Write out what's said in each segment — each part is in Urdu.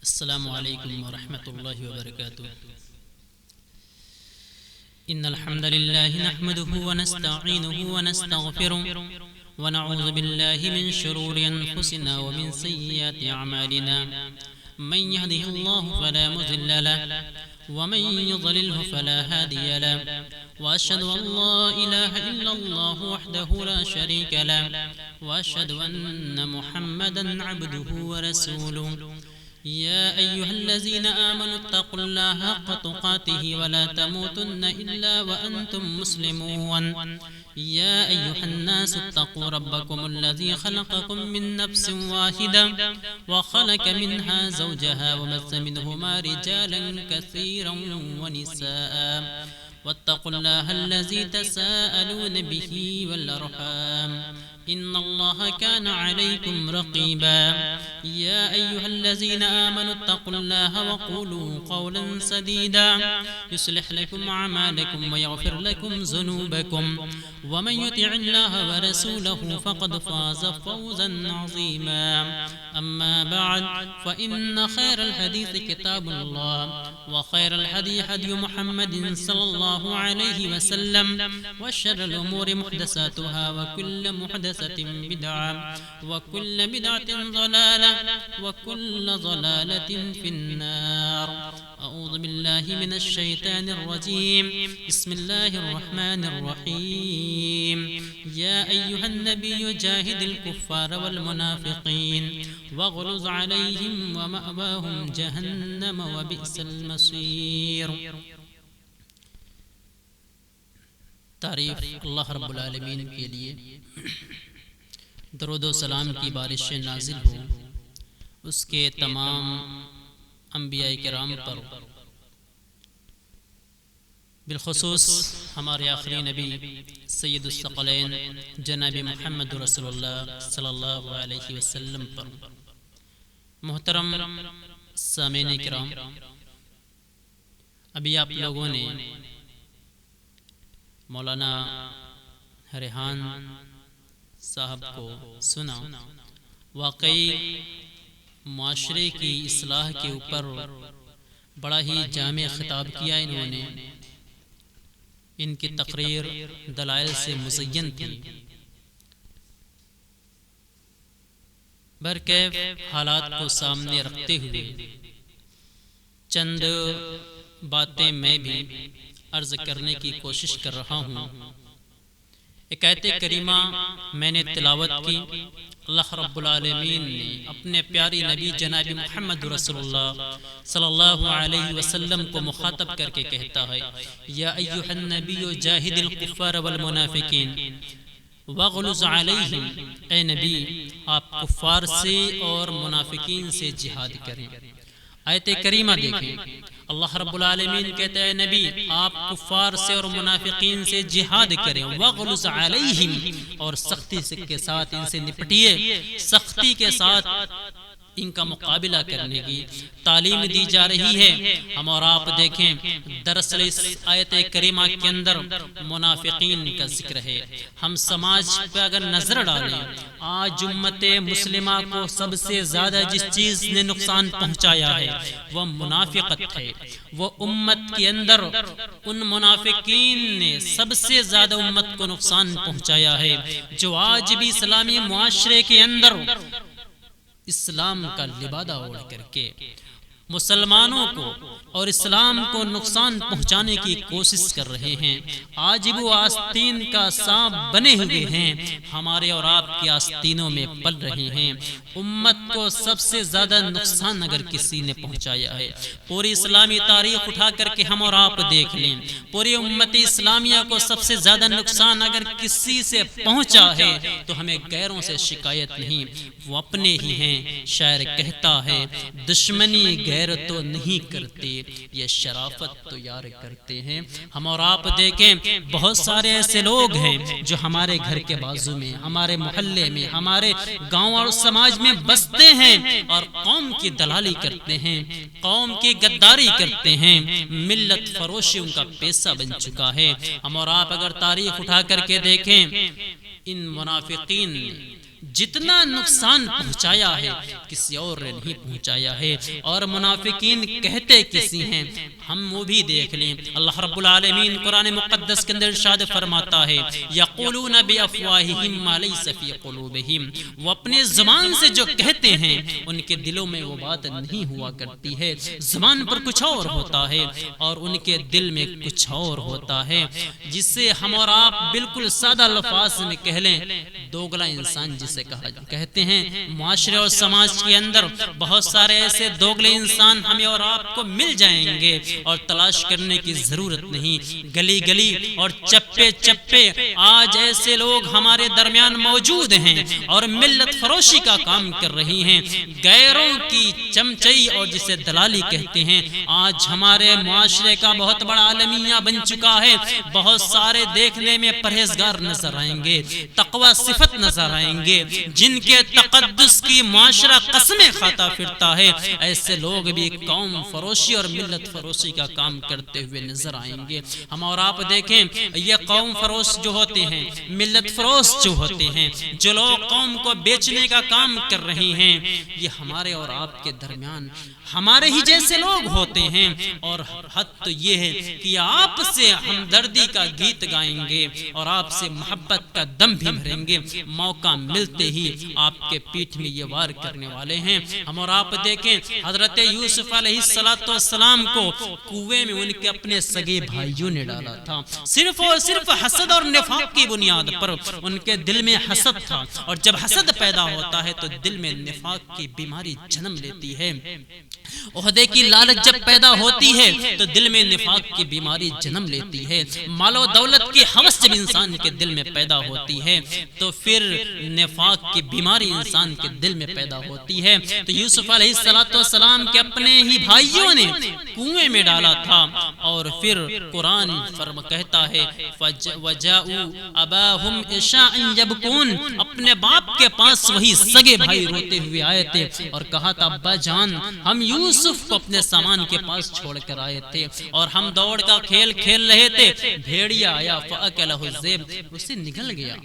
السلام علیکم ورحمۃ اللہ وبرکاتہ ان الحمد للہ نحمده ونستعینه ونستغفره ونعوذ باللہ من شرور انفسنا ومن سیئات اعمالنا من يهده الله فلا مضل له ومن يضلله فلا هادي له واشهد ان لا اله الا الله وحده لا شريك له واشهد ان محمدا عبده ورسوله يا أيها الذين آمنوا اتقوا الله حق تقاته ولا تموتن إلا وأنتم مسلمون يا أيها الناس اتقوا ربكم الذي خلقكم من نفس واحدة وخلق منها زوجها وبث منهما رجالا كثيرا ونساء واتقوا الله الذي تساءلون به والأرحام إن الله كان عليكم رقيبا يا أيها الذين آمنوا اتقوا الله وقولوا قولا سديدا يصلح لكم أعمالكم ويغفر لكم ذنوبكم ومن يطع الله ورسوله فقد فاز فوزا عظيما أما بعد فإن خير الحديث كتاب الله وخير الهدي هدي محمد صلى الله عليه وسلم وشر الأمور محدثاتها وكل محدثة بدعة وكل بدعة ضلالة وكل ضلالة في النار أعوذ بالله من الشيطان الرجيم بسم الله الرحمن الرحيم يا أيها النبي جاهد الكفار والمنافقين واغلظ عليهم ومأواهم جهنم وبئس المصير. تعریف اللہ رب العالمین کے لیے، درود و سلام کی بارش نازل ہو اس کے تمام انبیاء کرام پر، بالخصوص ہمارے آخری نبی سید الثقلین جناب محمد رسول اللہ صلی اللہ علیہ وسلم پر. محترم سامعین کرام، ابھی آپ لوگوں نے مولانا ریحان صاحب کو سنا. واقعی معاشرے کی اصلاح کے اوپر بڑا ہی جامع خطاب کیا انہوں نے. ان کی تقریر دلائل سے مزین تھی. برکیف حالات کو سامنے رکھتے ہوئے چند باتیں میں بھی عرض کرنے کی کوشش کر رہا ہوں. ایک آیت کریمہ میں نے تلاوت کی. اللہ رب العالمین نے اپنے پیاری نبی جناب محمد رسول اللہ صلی اللہ علیہ وسلم کو مخاطب کر کے کہتا ہے، یا ایھا النبی جاہد الکفار والمنافقین واغلظ علیہم. اے نبی، آپ کفار سے اور منافقین سے جہاد کریں. آیت کریمہ دیکھیں، اللہ رب العالمین کہتا ہے نبی آپ کفار سے اور منافقین سے جہاد کریں. وَغْلُظْ عَلَيْهِمْ، اور سختی کے ساتھ ان سے نپٹیے، سختی کے ساتھ ان کا مقابلہ کرنے کی تعلیم دی جا رہی ہے. ہم اور آپ دیکھیں، دراصل اس آیت کریمہ کے اندر منافقین کا ذکر ہے. ہم سماج پہ اگر نظر ڈالیں، آج امت مسلمہ کو سب سے زیادہ جس چیز نے نقصان پہنچایا ہے وہ منافقت ہے. وہ امت کے اندر ان منافقین نے سب سے زیادہ امت کو نقصان پہنچایا ہے، جو آج بھی اسلامی معاشرے کے اندر اسلام کا لبادہ اوڑھ کر کے مسلمانوں کو اور اسلام کو نقصان پہنچانے کی کوشش کر رہے ہیں. آج وہ آستین کا سانپ بنے ہوئے ہیں، ہمارے اور آپ کے آستینوں میں پل رہے ہیں. امت کو سب سے زیادہ نقصان اگر کسی نے پہنچایا ہے، پوری اسلامی تاریخ اٹھا کر کے ہم اور آپ دیکھ لیں، پوری امت اسلامیہ کو سب سے زیادہ نقصان اگر کسی سے پہنچا ہے تو ہمیں غیروں سے شکایت نہیں، وہ اپنے ہی ہیں. شاعر کہتا ہے، دشمنی غیر تو نہیں کرتے، یہ شرافت تو یار کرتے ہیں. ہم اور آپ دیکھیں، بہت سارے ایسے لوگ ہیں جو ہمارے گھر کے بازو میں، ہمارے محلے میں، ہمارے گاؤں اور سماج میں بستے ہیں اور قوم کی دلالی کرتے ہیں، قوم کی غداری کرتے ہیں. ملت فروشی ان کا پیشہ بن چکا ہے. ہم اور آپ اگر تاریخ اٹھا کر کے دیکھیں، ان منافقین جتنا نقصان پہنچایا ہے کسی اور نے نہیں پہنچایا ہے. اور منافقین کہتے کسی ہیں ہم وہ بھی دیکھ لیں. اللہ رب العالمین قرآن مقدس کے اندر ارشاد فرماتا ہے یقولون بافواہہم ما لیس فی قلوبہم، وہ اپنے زبان سے جو کہتے ہیں ان کے دلوں میں وہ بات نہیں ہوا کرتی ہے. زبان پر کچھ اور ہوتا ہے اور ان کے دل میں کچھ اور ہوتا ہے، جس سے ہم اور آپ بالکل سادہ الفاظ میں کہہ لیں دوگلا انسان جسے کہتے ہیں. معاشرے اور سماج کے اندر بہت سارے ایسے دوگلے انسان ہمیں اور آپ کو مل جائیں گے اور تلاش کرنے کی ضرورت نہیں. گلی گلی اور چپے چپے آج ایسے لوگ ہمارے درمیان موجود ہیں اور ملت فروشی کا کام کر رہی ہیں. غیروں کی چمچئی اور جسے دلالی کہتے ہیں آج ہمارے معاشرے کا بہت بڑا المیہ بن چکا ہے. بہت سارے دیکھنے میں پرہیزگار نظر آئیں گے، تقوی صفت نظر آئیں گے، جن کے تقدس کی معاشرہ قسمیں کھاتا پھرتا ہے. ایسے لوگ بھی قوم فروشی اور ملت فروشی کا کام کرتے ہوئے نظر آئیں گے. ہم اور آپ دیکھیں یہ قوم فروش جو ہوتے ہیں، ملت فروش جو ہوتے ہیں، جو لوگ قوم کو بیچنے کا کام کر رہے ہیں، یہ ہمارے اور آپ کے درمیان ہمارے ہی جیسے لوگ ہوتے ہیں. اور حد تو یہ ہے کہ آپ سے ہمدردی کا گیت گائیں گے اور آپ سے محبت کا دم بھی بھریں گے. موقع ملتے ہی آپ کے پیٹھ میں یہ وار کرنے والے ہیں. ہم اور آپ دیکھیں حضرت یوسف علیہ السلام کو کنویں میں ان کے اپنے سگے بھائیوں نے ڈالا تھا، صرف اور صرف حسد اور نفاق کی بنیاد پر. ان کے دل میں حسد تھا اور جب حسد پیدا ہوتا ہے تو دل میں نفاق کی بیماری جنم لیتی ہے. عہدے کی لالچ جب پیدا ہوتی ہے تو دل میں نفاق کی بیماری جنم لیتی ہے. مال و دولت کی ہوس جب انسان کے دل میں پیدا ہوتی ہے تو پھر نفاق کی بیماری انسان کے دل میں پیدا ہوتی ہے. تو یوسف علیہ السلام کے اپنے ہی بھائیوں نے کنویں میں ڈالا تھا اور پھر قرآن کہتا ہے وَجَاءُوا أَبَاهُمْ عِشَاءً يَبْكُونَ، اپنے باپ کے پاس وہی سگے بھائی روتے ہوئے آئے تھے اور کہا تھا ابا جان ہم یوسف کو اپنے سامان کے پاس چھوڑ کر آئے تھے اور ہم دوڑ کا کھیل کھیل رہے تھے، بھیڑیا آیا فَأَكَلَهُ الذِّئْبُ، اسے نگل گیا.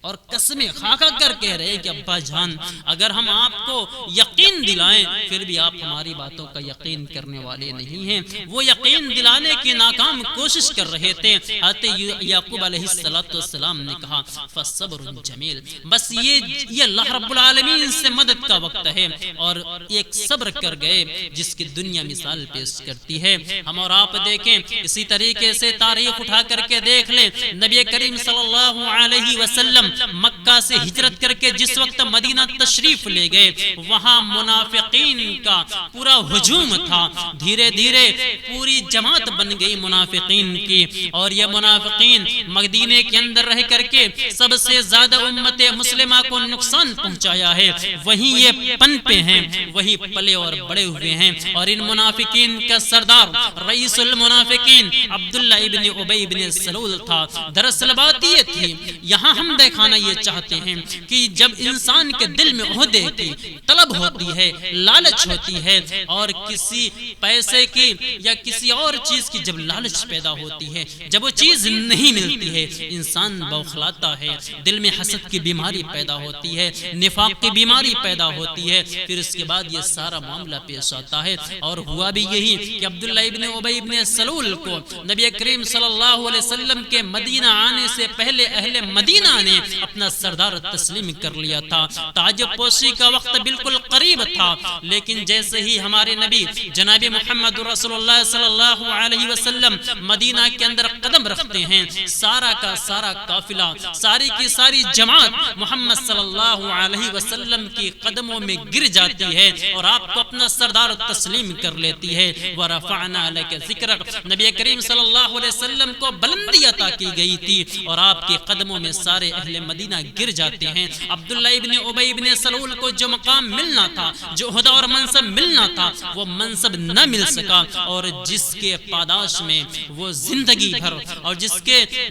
اور قسمیں کھا کھا کر کہہ رہے کہ ابا جان اگر ہم آپ کو یقین دلائیں پھر بھی آپ ہماری باتوں کا یقین کرنے والے نہیں ہیں. وہ یقین دلانے کی ناکام کوشش کر رہے تھے. حضرت یعقوب علیہ السلام نے کہا فصبر جمیل، بس یہ اللہ رب العالمین سے مدد کا وقت ہے اور ایک صبر کر گئے جس کی دنیا مثال پیش کرتی ہے. ہم اور آپ دیکھیں اسی طریقے سے تاریخ اٹھا کر کے دیکھ لیں. نبی کریم صلی اللہ علیہ وسلم مکہ سے ہجرت کر کے جس وقت مدینہ تشریف لے گئے وہاں منافقین کا پورا ہجوم تھا. دھیرے دھیرے پوری جماعت بن گئی منافقین کی اور یہ منافقین مدینے کے اندر رہ کر کے سب سے زیادہ امت مسلمہ کو نقصان پہنچایا ہے. وہیں یہ پنپے ہیں، وہی پلے اور بڑے ہوئے ہیں. اور ان منافقین کا سردار رئیس المنافقین عبداللہ ابن ابی ابن سلول تھا. دراصل بات یہ تھی، یہاں ہم دکھانا یہ چاہتے ہیں کہ جب انسان کے دل میں عہدے کی طلب ہوتی ہے، لالچ ہوتی ہے اور کسی پیسے کی یا کسی اور چیز کی جب لالچ پیدا ہوتی ہے، جب وہ چیز نہیں ملتی ہے انسان بوخلاتا ہے، دل میں حسد کی بیماری پیدا ہوتی ہے، نفاق کی بیماری پیدا ہوتی ہے. پھر اس کے بعد یہ سارا معاملہ پیش آتا ہے. اور ہوا بھی یہی کہ عبداللہ ابن ابی ابن سلول کو نبی کریم صلی اللہ علیہ وسلم کے مدینہ آنے سے پہلے اہل مدینہ نے اپنا سردار تسلیم کر لیا تھا. تعجب پوشی کا وقت بالکل قریب تھا، لیکن جیسے ہی ہمارے نبی جناب محمد رسول اللہ صلی اللہ علیہ وسلم مدینہ کے اندر قدم رکھتے ہیں، سارا کا سارا قافلہ، ساری کی ساری جماعت محمد صلی اللہ علیہ وسلم کی قدموں میں گر جاتی ہے اور آپ کو اپنا سردار تسلیم کر لیتی ہے. وَرَفَعْنَا لَكَ ذِكْرَكَ، نبی کریم صلی اللہ علیہ وسلم کو بلندی عطا کی گئی تھی اور آپ کے قدموں میں سارے اہل مدینہ گر جاتے ہیں. عبداللہ ابن ابی ابن سلول کو جو مقام ملنا تھا، جو عہدہ اور منصب ملنا تھا، وہ منصب نہ مل سکا اور جس کے پاداش میں وہ زندگی بھر اور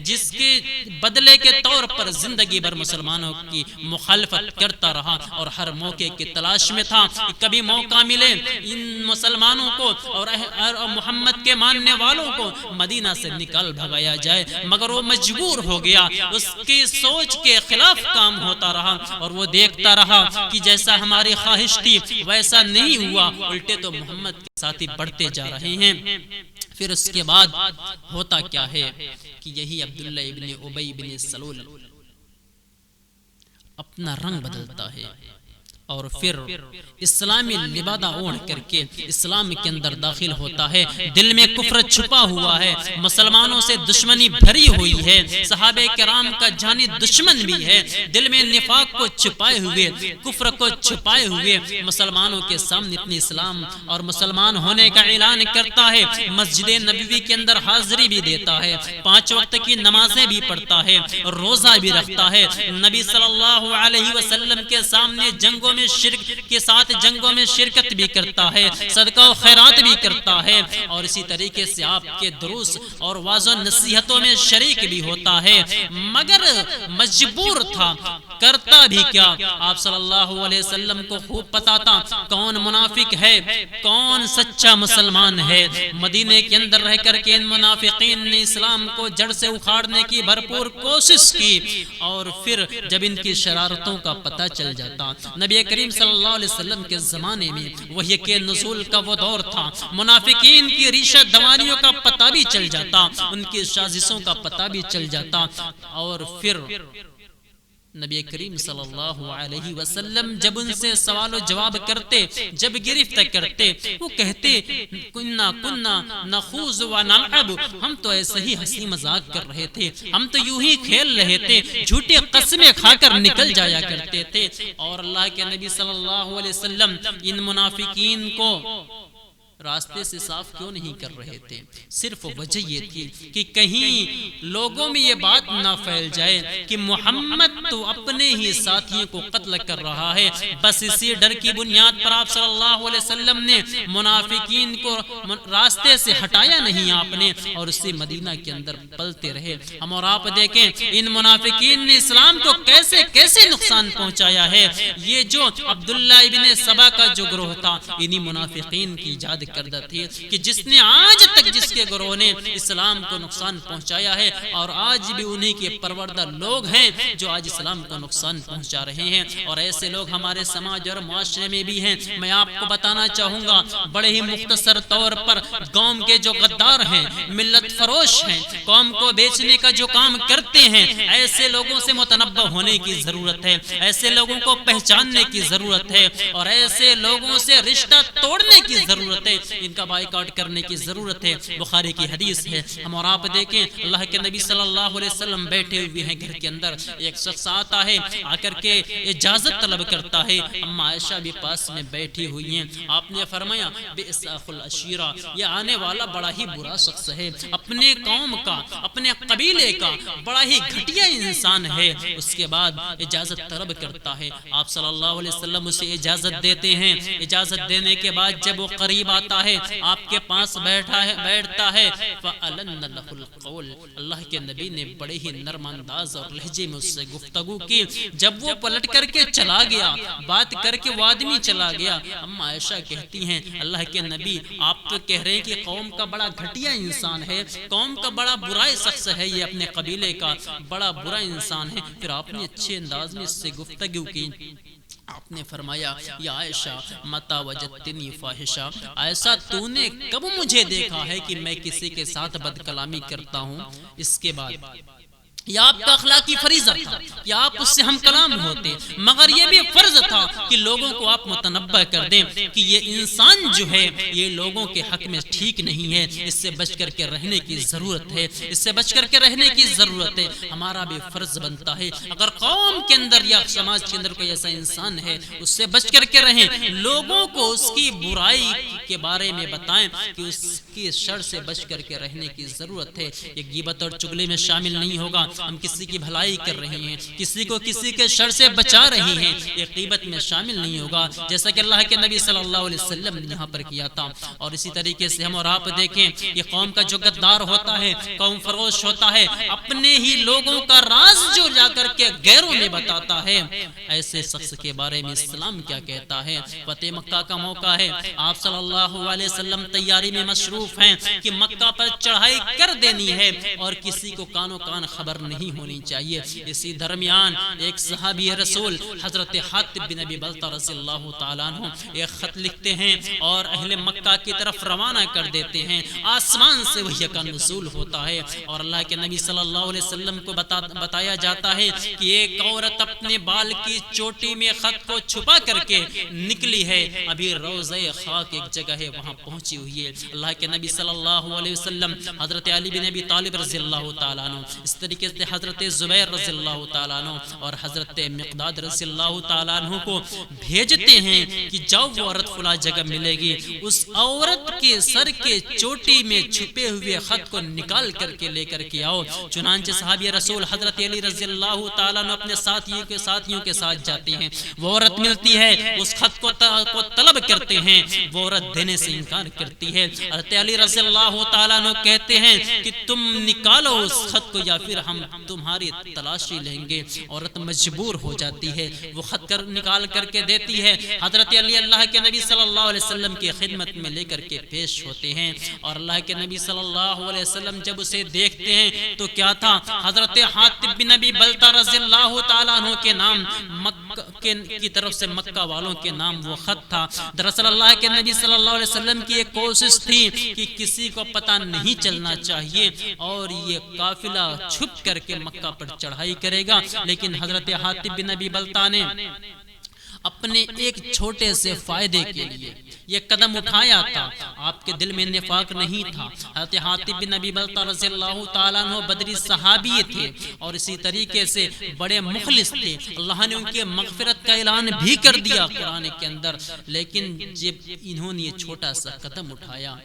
جس کے بدلے کے طور پر زندگی بھر مسلمانوں کی مخالفت کرتا رہا اور ہر موقع کی تلاش میں تھا. کبھی موقع ملے ان مسلمانوں کو اور محمد کے ماننے والوں کو مدینہ سے نکال بھگایا جائے، مگر وہ مجبور ہو گیا. اس کی سوچ کے خلاف کام ہوتا رہا اور وہ دیکھتا رہا کہ جیسا ہماری خواہش تھی ویسا نہیں ہوا، الٹے تو محمد کے ساتھی بڑھتے جا رہے ہیں۔ پھر اس کے بعد ہوتا کیا ہے کہ یہی عبداللہ ابن ابی بن سلول اپنا رنگ بدلتا ہے اور پھر اسلامی لبادہ اوڑھ کر کے اسلام کے اندر داخل ہوتا ہے۔ دل میں کفر چھپا ہوا ہے، مسلمانوں سے دشمنی بھری ہوئی ہے، صحابہ کرام کا جانی دشمن بھی ہے، دل میں نفاق کو چھپائے ہوئے، کفر کو چھپائے ہوئے مسلمانوں کے سامنے اپنے اسلام اور مسلمان ہونے کا اعلان کرتا ہے۔ مسجد نبوی کے اندر حاضری بھی دیتا ہے، 5 وقت کی نمازیں بھی پڑھتا ہے، روزہ بھی رکھتا ہے، نبی صلی اللہ علیہ وسلم کے سامنے جنگوں شرک کے ساتھ جنگوں میں شرکت بھی کرتا ہے، صدقہ و خیرات بھی کرتا ہے، اور اسی طریقے سے آپ کے دروس اور واعظ و نصیحتوں میں شریک بھی ہوتا ہے، مگر مجبور تھا، کرتا بھی کیا؟ آپ صلی اللہ علیہ وسلم کو خوب پتا تھا کون منافق ہے، کون سچا مسلمان ہے۔ مدینے کے اندر رہ کر کے ان منافقین نے اسلام کو جڑ سے اکھاڑنے کی بھرپور کوشش کی، اور پھر جب ان کی شرارتوں کا پتہ چل جاتا، نبی کریم صلی اللہ علیہ وسلم کے زمانے میں وحی کے نزول کا وہ دور تھا، منافقین کی ریشہ دوانیوں کا پتہ بھی چل جاتا، ان کی سازشوں کا پتہ بھی چل جاتا، اور پھر نبی کریم صلی اللہ علیہ وسلم جب ان سے سوال و جواب کرتے، جب گرفت کرتے، وہ کہتے کننا نخوض و نلعب، ہم تو ایسے ہی ہنسی مذاق کر رہے تھے، ہم تو یوں ہی کھیل رہے تھے، جھوٹے قسمیں کھا کر نکل جایا کرتے تھے۔ اور اللہ کے نبی صلی اللہ علیہ وسلم ان منافقین کو راستے سے صاف کیوں نہیں کر رہے تھے؟ صرف وجہ یہ تھی کہ کہیں لوگوں میں یہ بات نہ پھیل جائے کہ محمد تو اپنے ہی ساتھیوں کو قتل کر رہا ہے۔ بس اسی ڈر کی بنیاد پر آپ صلی اللہ علیہ وسلم نے منافقین کو راستے سے ہٹایا نہیں آپ نے، اور اسی مدینہ کے اندر پلتے رہے ہم۔ اور آپ دیکھیں ان منافقین نے اسلام کو کیسے کیسے نقصان پہنچایا ہے۔ یہ جو عبداللہ ابن سبا کا جو گروہ تھا، انہی منافقین کی ایجاد کردہ تھی کہ جس نے آج تک جس کے گروہ نے اسلام کو نقصان پہنچایا ہے، اور آج بھی انہی کے پروردہ لوگ ہیں جو آج اسلام کو نقصان پہنچا رہے ہیں۔ اور ایسے لوگ ہمارے سماج اور معاشرے میں بھی ہیں۔ میں آپ کو بتانا چاہوں گا بڑے ہی مختصر طور پر، قوم کے جو غدار ہیں، ملت فروش ہیں، قوم کو بیچنے کا جو کام کرتے ہیں، ایسے لوگوں سے متنبہ ہونے کی ضرورت ہے، ایسے لوگوں کو پہچاننے کی ضرورت ہے، اور ایسے لوگوں سے رشتہ توڑنے کی ضرورت ہے، ان کا بائیکاٹ کرنے کی ضرورت ہے۔ بخاری کی حدیث ہے، ہم اور آپ دیکھیں اللہ کے نبی صلی اللہ علیہ وسلم بیٹھے ہوئے ہیں گھر کے اندر، ایک شخص آتا ہے، آ کر کے اجازت طلب کرتا ہے، اما عائشہ بھی پاس میں بیٹھی ہوئی ہیں۔ آپ نے فرمایا بئس اخو العشیرہ، یہ آنے والا بڑا ہی برا شخص ہے، اپنے قوم کا، اپنے قبیلے کا بڑا ہی گھٹیا انسان ہے۔ اس کے بعد اجازت طلب کرتا ہے، آپ صلی اللہ علیہ وسلم اسے اجازت دیتے ہیں۔ اجازت دینے کے بعد جب وہ قریب آتا ہے، آپ کے پاس بیٹھتا ہے، فَأَلَنَّ لَهُ الْقَوْلِ، اللہ کے نبی نے بڑے ہی نرم انداز اور لہجے میں اس سے گفتگو کی۔ جب وہ پلٹ کر کے چلا گیا، بات کر کے وہ آدمی چلا گیا، اما عائشہ کہتی ہیں اللہ کے نبی آپ تو کہہ رہے ہیں کہ قوم کا بڑا گھٹیا انسان ہے، قوم کا بڑا برا شخص ہے، یہ اپنے قبیلے کا بڑا برا انسان ہے، پھر آپ نے اچھے انداز میں اس سے گفتگو کی۔ آپ نے فرمایا یا عائشہ متا وجدتنی فاحشہ، عائشہ تو نے کب مجھے دیکھا ہے کہ میں کسی کے ساتھ بد کلامی کرتا ہوں؟ اس کے بعد یہ آپ کا اخلاقی فریضہ تھا کہ آپ اس سے ہم کلام ہوتے، مگر یہ بھی فرض تھا کہ لوگوں کو آپ متنبہ کر دیں کہ یہ انسان جو ہے یہ لوگوں کے حق میں ٹھیک نہیں ہے، اس سے بچ کر کے رہنے کی ضرورت ہے، اس سے بچ کر کے رہنے کی ضرورت ہے۔ ہمارا بھی فرض بنتا ہے اگر قوم کے اندر یا سماج کے اندر کوئی ایسا انسان ہے اس سے بچ کر کے رہیں، لوگوں کو اس کی برائی کے بارے میں بتائیں کہ اس کی شر سے بچ کر کے رہنے کی ضرورت ہے۔ یہ غیبت اور چغلی میں شامل نہیں ہوگا، ہم کسی کی بھلائی کر رہے ہیں، کسی کو کسی کے شر سے بچا رہے ہیں، یہ غیبت میں شامل نہیں ہوگا، جیسا کہ اللہ کے نبی صلی اللہ علیہ وسلم نے یہاں پر کیا تھا۔ اور اسی طریقے سے ہم اور آپ دیکھیں یہ قوم کا جو غدار ہوتا ہے، قوم فروش ہوتا ہے، اپنے ہی لوگوں کا راز جو جا کر کے غیروں میں بتاتا ہے، ایسے شخص کے بارے میں اسلام کیا کہتا ہے؟ فتح مکہ کا موقع ہے، آپ صلی اللہ اللہ علیہ وسلم تیاری میں مصروف ہیں کہ مکہ پر چڑھائی کر دینی ہے اور کسی کو کانوں کان خبر نہیں ہونی چاہیے۔ اسی درمیان ایک صحابی رسول حضرت حاتب بن ابی بلتہ رضی اللہ تعالیٰ عنہ ایک خط لکھتے ہیں اور اہل مکہ کی طرف روانہ کر دیتے ہیں۔ آسمان سے وحی کا نزول ہوتا ہے اور اللہ کے نبی صلی اللہ علیہ وسلم کو بتایا جاتا ہے کہ ایک عورت اپنے بال کی چوٹی میں خط کو چھپا کر کے نکلی ہے، ابھی روضہ خاک ایک جگہ ہے وہاں پہنچی ہوئی ہے۔ اللہ کے نبی صلی اللہ علیہ وسلم حضرت علی بن ابی طالب رضی اللہ تعالیٰ عنہ، اس طریقے سے حضرت زبیر رضی اللہ تعالیٰ عنہ اور حضرت مقداد رضی اللہ تعالیٰ عنہ کو بھیجتے ہیں کہ جاؤ وہ عورت فلاں جگہ ملے گی، اس عورت کے سر کے چوٹی میں چھپے ہوئے خط کو نکال کر کے لے کر کے آؤ۔ چنانچہ صحابی رسول حضرت علی رضی اللہ تعالیٰ عنہ اپنے ساتھیوں کے ساتھ جاتے ہیں، وہ عورت ملتی ہے، اس خط کو طلب کرتے ہیں، وہ عورت دینے سے انکار کرتی ہے۔ حضرت علی رضی اللہ تعالیٰ عنہ کہتے ہیں کہ تم نکالو اس خط کو یا پھر ہم تمہاری تلاشی لیں گے۔ عورت مجبور ہو جاتی ہے، وہ خط نکال کر کے دیتی ہے۔ حضرت علی اللہ کے نبی صلی اللہ علیہ وسلم کی خدمت میں لے کر کے پیش ہوتے ہیں اور اللہ کے نبی صلی اللہ علیہ وسلم جب اسے دیکھتے ہیں تو کیا تھا، حضرت حاتب بن ابی بلتہ رضی اللہ تعالیٰ عنہ کے نام کی طرف سے مکہ والوں کے نام وہ خط تھا۔ دراصل اللہ کے نبی صلی اللہ علیہ وسلم کی ایک کوشش تھی کہ کسی کو پتہ نہیں چلنا چاہیے اور یہ قافلہ چھپ کر کے مکہ پر چڑھائی کرے گا، لیکن حضرت حاتب بن ابی بلتہ نے اپنے ایک چھوٹے سے فائدے کے لیے یہ قدم اٹھایا تھا۔ آپ کے دل میں نفاق نہیں تھا۔ حضرت حاتب بن ابی بلتہ رضی اللہ تعالیٰ عنہ بدری صحابی تھے اور اسی طریقے سے بڑے مخلص تھے، اللہ نے ان کی مغفرت کا اعلان بھی کر دیا قرآن کے اندر، لیکن جب انہوں نے یہ چھوٹا سا قدم اٹھایا،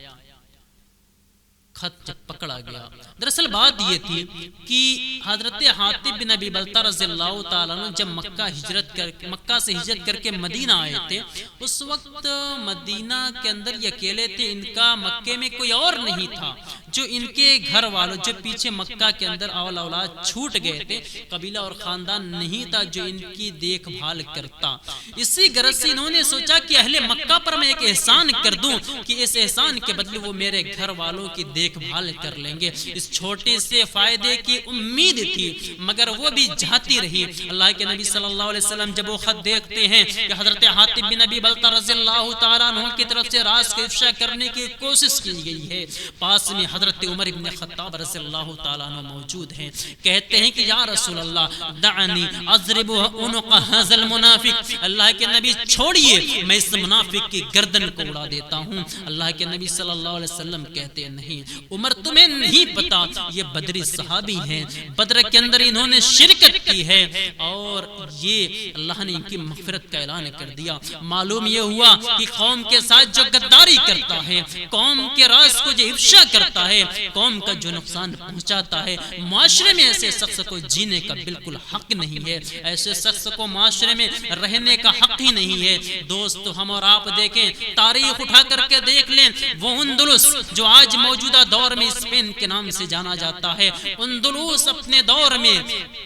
خط جب پکڑا گیا، دراصل بات یہ تھی کہ حضرت حاتب بن ابی بلتہ رضی اللہ تعالیٰ عنہ جب مکہ سے ہجرت کر کے مدینہ آئے تھے، اس وقت مدینہ کے اندر یہ اکیلے تھے، ان کا مکے میں کوئی اور نہیں تھا جو ان کے گھر والوں جو پیچھے مکہ کے اندر اولاد چھوٹ گئے تھے، قبیلہ اور خاندان نہیں تھا جو ان کی دیکھ بھال کرتا۔ اسی غرض سے انہوں نے سوچا کہ اہل مکہ پر میں ایک احسان کر دوں کہ اس احسان کے بدلے وہ میرے گھر والوں کی دیکھ بھال کر لیں گے۔ اس چھوٹے سے فائدے کی امید تھی مگر وہ بھی جاتی رہی۔ اللہ کے نبی صلی اللہ علیہ وسلم جب وہ خط دیکھتے ہیں کہ حضرت حاتب بن ابی بلتہ رضی اللہ تعالیٰ عنہ کی طرف سے راز کو افشا کرنے کی کوشش کی گئی ہے، پاس میں حضرت عمر ابن خطاب رضی اللہ تعالیٰ عنہ موجود ہیں، کہتے ہیں کہ یا رسول اللہ دعنی اضرب عنق هذا المنافق، اللہ کے نبی چھوڑیے میں اس منافق کی گردن کو اڑا دیتا ہوں۔ اللہ کے نبی صلی اللہ علیہ وسلم کہتے ہیں نہیں عمر تمہیں نہیں پتا، یہ بدری صحابی ہیں، بدر کے اندر انہوں نے شرکت کی ہے اور یہ اللہ نے ان کی مغفرت کا اعلان کر دیا۔ معلوم یہ ہوا کہ قوم کے ساتھ جو غداری کرتا ہے، قوم کے راز کو جو افشا کرتا ہے، قوم کا جو نقصان پہنچاتا ہے، معاشرے میں ایسے شخص کو جینے کا بالکل حق نہیں ہے، ایسے شخص کو معاشرے میں رہنے کا حق ہی نہیں ہے۔ دوست ہم اور آپ دیکھیں، تاریخ اٹھا کر کے دیکھ لیں، وہ اندلس جو آج موجودہ دور میں اسپین کے نام سے جانا جاتا ہے، اندلس اپنے دور میں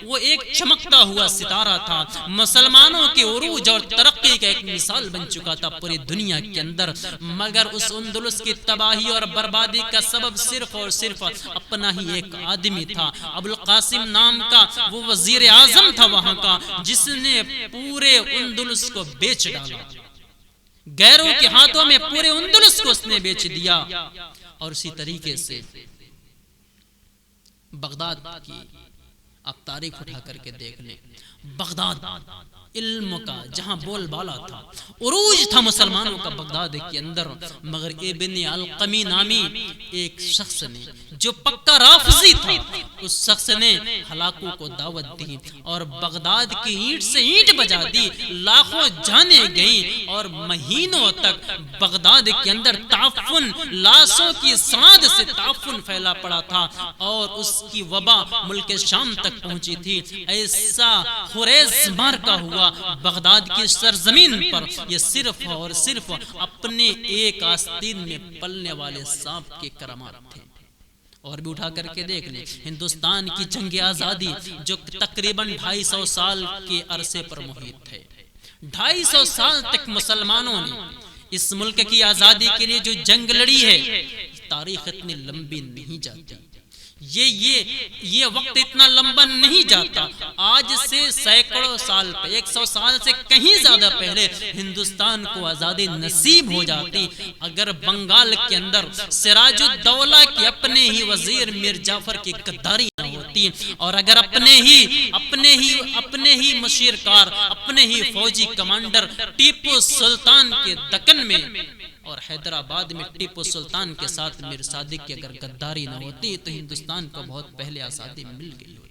وہ ایک چمکتا ہوا ستارہ تھا، مسلمانوں کے عروج اور ترقی کا ایک مثال بن چکا تھا پوری دنیا کے اندر، مگر اس اندلس کی تباہی اور بربادی کا سبب صرف اور صرف اپنا ہی ایک آدمی تھا، ابو القاسم نام کا وہ وزیر اعظم تھا وہاں کا، جس نے پورے اندلس کو بیچ ڈالا، غیروں کے ہاتھوں میں پورے اندلس کو اس نے بیچ دیا۔ اور اسی طریقے سے بغداد کی آپ تاریخ اٹھا کر کے دیکھ لیں، بغداد علم کا جہاں بول بالا تھا، عروج تھا مسلمانوں کا بغداد کے اندر، مگر ابن القمی نامی ایک شخص نے جو پکا رافضی تھا، اس شخص نے ہلاکوں کو دعوت دی اور بغداد کی اینٹ سے اینٹ بجا دی، لاکھوں جانیں گئیں اور مہینوں تک بغداد کے اندر تعفن، لاشوں کی سراد سے تعفن پھیلا پڑا تھا اور اس کی وبا ملک شام تک پہنچی تھی۔ ایسا خریز مارکا ہوا بغداد کی سرزمین پر، یہ صرف اور صرف اپنے ایک آستین میں پلنے والے سانپ کے کرامات تھے۔ اور بھی اٹھا کر کے دیکھ لیں، ہندوستان کی جنگ آزادی جو تقریباً 250 سال کے عرصے پر محیط ہے، 250 سال تک مسلمانوں نے اس ملک کی آزادی کے لیے جو جنگ لڑی ہے، تاریخ اتنی لمبی نہیں جاتی، یہ وقت اتنا لمبا نہیں جاتا۔ آج سے سینکڑوں سال پہ، 100 سال سے کہیں زیادہ پہلے ہندوستان کو آزادی نصیب ہو جاتی اگر بنگال کے اندر سراج الدولہ کے اپنے ہی وزیر میر جعفر کی غداری نہ ہوتی، اور اگر اپنے ہی مشیرکار، اپنے ہی فوجی کمانڈر ٹیپو سلطان کے دکن میں اور حیدرآباد میں ٹیپو سلطان کے ساتھ میر صادق کی اگر غداری نہ ہوتی تو ہندوستان کو بہت پہلے آزادی مل گئی ہوتی۔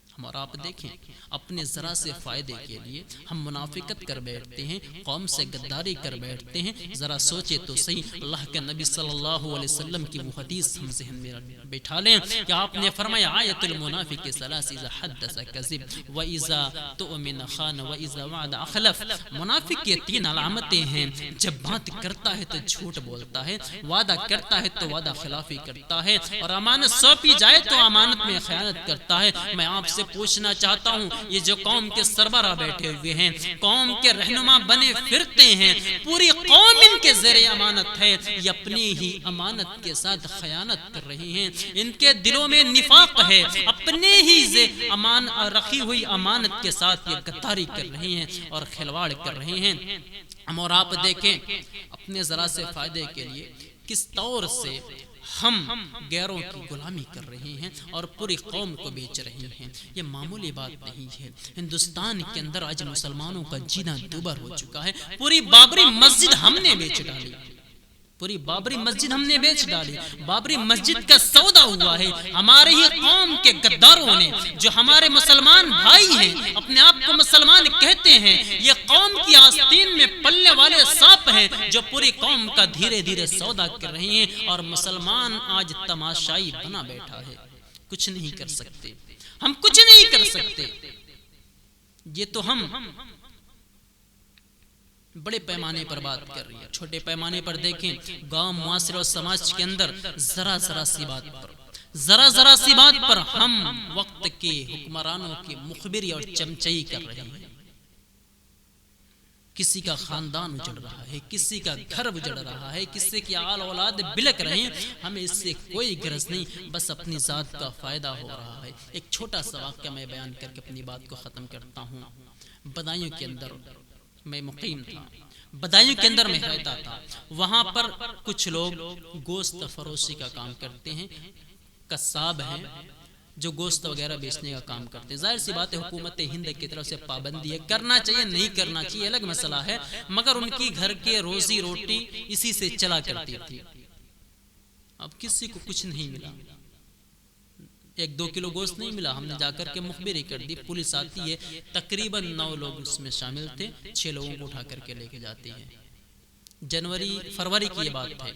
ہم اور آپ دیکھیں، اپنے ذرا سے فائدے کے لیے ہم منافقت کر بیٹھتے ہیں، قوم سے غداری کر بیٹھتے ہیں۔ ذرا سوچے تو صحیح، اللہ کے نبی صلی اللہ علیہ وسلم کی وہ حدیث ہم ذہن میں بیٹھا لیں کہ آپ نے فرمایا آیت المنافق ثلاث اذا حدث کذب واذا تؤمن خان واذا وعد اخلف۔ منافق کی 3 علامتیں ہیں، جب بات کرتا ہے تو جھوٹ بولتا ہے، وعدہ کرتا ہے تو وعدہ خلافی کرتا ہے، اور امانت سونپی جائے تو امانت میں خیانت کرتا ہے۔ میں آپ سے پوچھنا چاہتا ہوں، یہ جو قوم کے سربراہ بیٹھے ہوئے ہیں، قوم کے رہنما بنے پھرتے ہیں، پوری قوم ان کے زیر امانت ہے، یہ اپنی ہی امانت کے ساتھ خیانت کر رہی ہیں، ان کے دلوں میں نفاق ہے، اپنے ہی رکھی ہوئی امانت کے ساتھ یہ غداری کر رہی ہیں اور کھلواڑ کر رہے ہیں۔ ہم اور آپ دیکھیں، اپنے ذرا سے فائدے کے لیے کس طور سے ہم غیروں کی غلامی کر رہے ہیں اور پوری قوم کو بیچ رہے ہیں۔ یہ معمولی بات نہیں ہے۔ ہندوستان کے اندر آج مسلمانوں کا جینا دوبر ہو چکا ہے۔ پوری بابری مسجد ہم نے بیچ ڈالی، پوری بابری مسجد ہم نے بیچ ڈالی، بابری مسجد کا سودا ہوا ہے ہمارے ہی قوم کے غداروں نے، جو ہمارے مسلمان بھائی ہیں، اپنے آپ کو مسلمان کہتے ہیں، یہ قوم کی آستین میں پلنے والے سانپ ہیں جو پوری قوم کا دھیرے دھیرے سودا کر رہے ہیں، اور مسلمان آج تماشائی بنا بیٹھا ہے، کچھ نہیں کر سکتے، ہم کچھ نہیں کر سکتے۔ یہ تو ہم بڑے پیمانے پر بات کر رہی ہے، چھوٹے پیمانے پر دیکھیں، گاؤں، معاشرے اور سماج کے اندر ذرا سی بات پر ہم وقت کے حکمرانوں کی مخبری اور چمچئی کر رہے ہیں۔ کسی کا خاندان اجڑ رہا ہے، کسی کا گھر اجڑ رہا ہے، کسی کی آل اولاد بلک رہے ہیں، ہمیں اس سے کوئی غرض نہیں، بس اپنی ذات کا فائدہ ہو رہا ہے۔ ایک چھوٹا سا واقعہ میں بیان کر کے اپنی بات کو ختم کرتا ہوں۔ بدایوں کے اندر میں مقیم تھا، بدایوں کے اندر میں رہتا تھا، وہاں پر کچھ لوگ گوشت فروشی کا کام کرتے ہیں، قصاب ہیں جو گوشت وغیرہ بیچنے کا کام کرتے ہیں۔ ظاہر سی بات ہے حکومت ہند کی طرف سے پابندی ہے، کرنا چاہیے نہیں کرنا چاہیے الگ مسئلہ ہے، مگر ان کی گھر کے روزی روٹی اسی سے چلا کرتی تھی۔ اب کسی کو کچھ نہیں ملا، 1-2 کلو گوشت نہیں ملا، ہم نے جا کر کے مخبری کر دی، پولیس آتی ہے، تقریباً 9 لوگ اس میں شامل تھے، 6 لوگوں کو اٹھا کر کے لے کے جاتی ہے۔ فروری کی یہ بات ہے،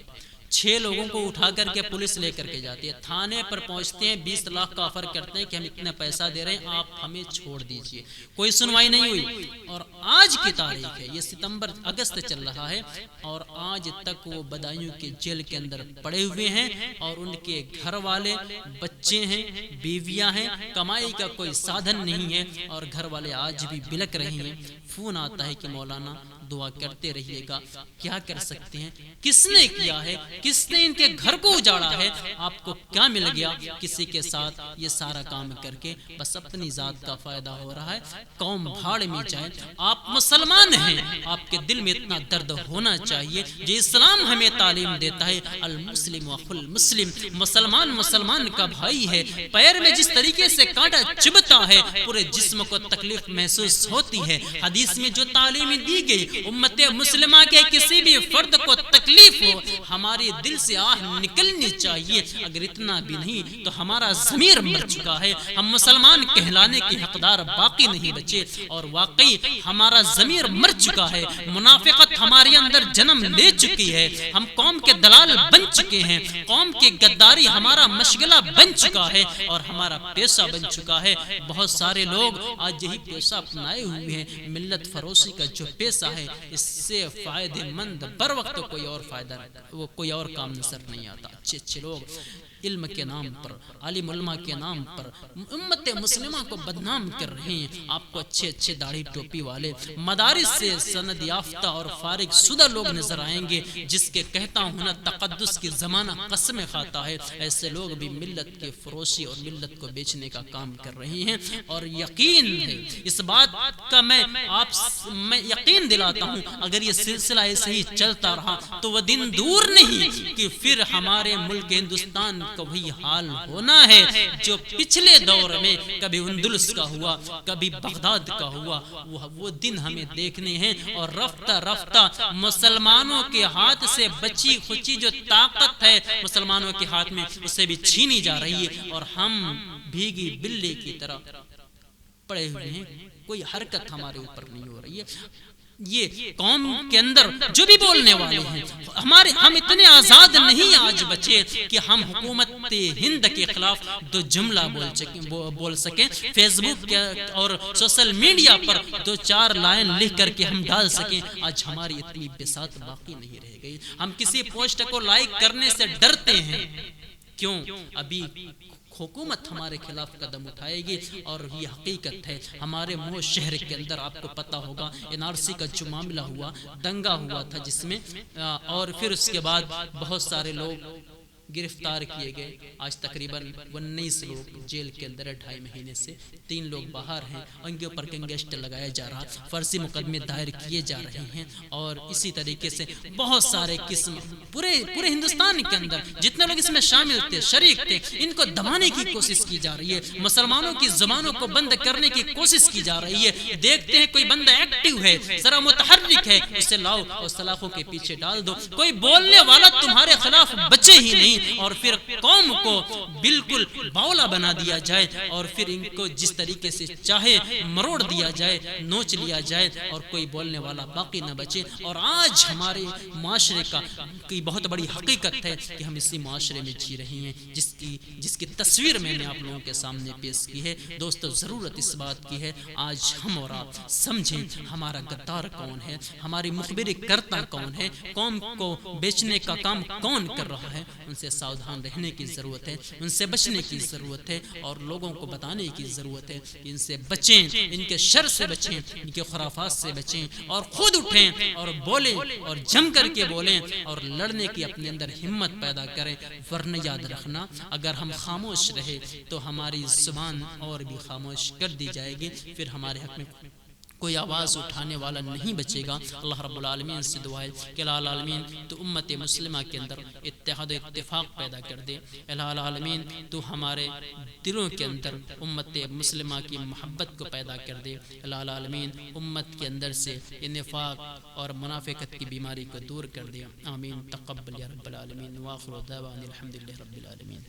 6 لوگوں کو اٹھا کر کے پولیس لے کر کے جاتی ہے، تھانے پر پہنچتے ہیں، 20 لاکھ کا آفر کرتے ہیں کہ ہم اتنا پیسہ دے رہے ہیں، آپ ہمیں چھوڑ دیجئے، کوئی سنوائی نہیں ہوئی۔ اور آج کی تاریخ ہے، یہ اگست چل رہا ہے، اور آج تک وہ بدایوں کے جیل کے اندر پڑے ہوئے ہیں، اور ان کے گھر والے، بچے ہیں، بیویاں ہیں، کمائی کا کوئی سادھن نہیں ہے، اور گھر والے آج بھی بلک رہے ہیں۔ فون آتا ہے کہ مولانا دعا کرتے رہیے گا، کیا کر سکتے ہیں، کس نے کیا ہے، کس نے ان کے گھر کو اجاڑا ہے، آپ کو کیا مل گیا، کسی کے ساتھ یہ سارا کام کر کے بس اپنی ذات کا فائدہ ہو رہا ہے۔ قوم بھاڑ میں جائے، آپ مسلمان ہیں، آپ کے دل میں اتنا درد ہونا چاہیے، جو اسلام ہمیں تعلیم دیتا ہے، المسلم اخو المسلم، مسلمان کا بھائی ہے۔ پیر میں جس طریقے سے کانٹا چبھتا ہے، پورے جسم کو تکلیف محسوس ہوتی ہے۔ حدیث میں جو تعلیم دی گئی، امت مسلمہ کے کسی بھی فرد کو تکلیف ہو، ہمارے دل سے آہ نکلنی چاہیے، اگر اتنا بھی نہیں تو ہمارا ضمیر مر چکا ہے، ہم مسلمان کہلانے کے حقدار باقی نہیں بچے، اور واقعی ہمارا ضمیر مر چکا ہے، منافقت ہمارے اندر جنم لے چکی ہے، ہم قوم کے دلال بن چکے ہیں، قوم کی غداری ہمارا مشغلہ بن چکا ہے اور ہمارا پیشہ بن چکا ہے۔ بہت سارے لوگ آج یہی پیشہ اپنائے ہوئے ہیں، ملت فروشی کا جو پیشہ ہے، اس سے فائدہ مند بر وقت کوئی اور کام نظر نہیں آتا۔ اچھے لوگ علم کے نام پر، عالم علماء کے نام پر امت مسلمہ کو بدنام کر رہے ہیں۔ آپ کو اچھے اچھے داڑھی ٹوپی والے مدارس سے سند یافتہ اور فارغ شدہ لوگ نظر آئیں گے، جس کے کہتا ہوں نا تقدس کی زمانہ قسمیں کھاتا ہے۔ ایسے لوگ بھی ملت کے فروشی اور ملت کو بیچنے کا کام کر رہے ہیں، اور یقین ہے اس بات کا میں یقین دلاتا ہوں، اگر یہ سلسلہ ایسے ہی چلتا رہا تو وہ دن دور نہیں کہ پھر ہمارے ملک ہندوستان کو وہی حال ہونا ہے جو پچھلے دور میں کبھی اندلس کا ہوا، کبھی بغداد کا ہوا۔ وہ دن ہمیں دیکھنے ہیں، اور رفتہ رفتہ مسلمانوں کے ہاتھ سے بچی کھچی جو طاقت ہے مسلمانوں کے ہاتھ میں، اسے بھی چھینی جا رہی ہے، اور ہم بھیگی بلی کی طرح پڑے ہوئے ہیں، کوئی حرکت ہمارے اوپر نہیں ہو رہی ہے۔ یہ قوم کے اندر جو بھی بولنے والے ہیں، ہم اتنے آزاد نہیں آج بچے کہ ہم حکومت ہند کے خلاف دو جملہ بول سکیں، فیس بک اور سوشل میڈیا پر دو چار لائن لکھ کر کے ہم ڈال سکیں۔ آج ہماری اتنی بساط باقی نہیں رہ گئی، ہم کسی پوسٹ کو لائک کرنے سے ڈرتے ہیں۔ کیوں؟ ابھی حکومت ہمارے خلاف قدم اٹھائے گی، اور یہ حقیقت ہے۔ ہمارے مو شہر کے اندر آپ کو پتا ہوگا NRC کا جو معاملہ ہوا، دنگا ہوا تھا جس میں، اور پھر اس کے بعد بہت سارے لوگ گرفتار کیے گئے۔ آج تقریباً 19 لوگ جیل کے اندر 2.5 مہینے سے، 3 لوگ باہر ہیں، ان کے اوپر گینگسٹر لگایا جا رہا، فرضی مقدمے دائر کیے جا رہے ہیں، اور اسی طریقے سے بہت سارے قسم پورے ہندوستان کے اندر جتنے لوگ اس میں شامل تھے، شریک تھے، ان کو دبانے کی کوشش کی جا رہی ہے، مسلمانوں کی زبانوں کو بند کرنے کی کوشش کی جا رہی ہے۔ دیکھتے ہیں کوئی بندہ ایکٹیو ہے، ذرا متحرک ہے، اسے لاؤ اور سلاخوں کے پیچھے ڈال دو، کوئی بولنے والا تمہارے خلاف بچے ہی نہیں، اور پھر قوم کو بالکل باولا بنا دیا جائے، اور پھر ان کو جس طریقے سے چاہے مروڑ دیا جائے، نوچ لیا جائے، اور کوئی بولنے والا باقی نہ بچے۔ اور آج ہمارے معاشرے کی بہت بڑی حقیقت ہے کہ ہم اسی معاشرے میں جی رہے ہیں جس کی تصویر میں نے آپ لوگوں کے سامنے پیش کی ہے۔ دوستو، ضرورت اس بات کی ہے آج ہم اور آپ سمجھیں ہمارا غدار کون ہے، ہماری مخبری کرتا کون ہے، قوم کو بیچنے کا کام کون کر رہا ہے۔ ان سے ساودھان رہنے کی ضرورت ہے، ان سے بچنے کی ضرورت ہے، اور لوگوں کو بتانے کی ضرورت ہے کہ ان سے بچیں، ان کے شر سے بچیں، ان کے خرافات سے بچیں، اور خود اٹھیں اور بولیں، اور جم کر کے بولیں، اور لڑنے کی اپنے اندر ہمت پیدا کریں۔ ورنہ یاد رکھنا، اگر ہم خاموش رہے تو ہماری زبان اور بھی خاموش کر دی جائے گی، پھر ہمارے حق میں کوئی آواز اٹھانے والا نہیں بچے گا۔ اللہ رب العالمین سے دعا ہے کہ الہ العالمین تو امت مسلمہ کے اندر اتحاد و اتفاق پیدا کر دے۔ الہ العالمین تو ہمارے دلوں کے اندر امت مسلمہ کی محبت کو پیدا کر دے۔ الہ العالمین امت کے اندر سے نفاق اور منافقت کی بیماری کو دور کر دے۔ آمین۔ تقبل یا رب العالمین۔ وآخر دعوانا الحمدللہ رب العالمین۔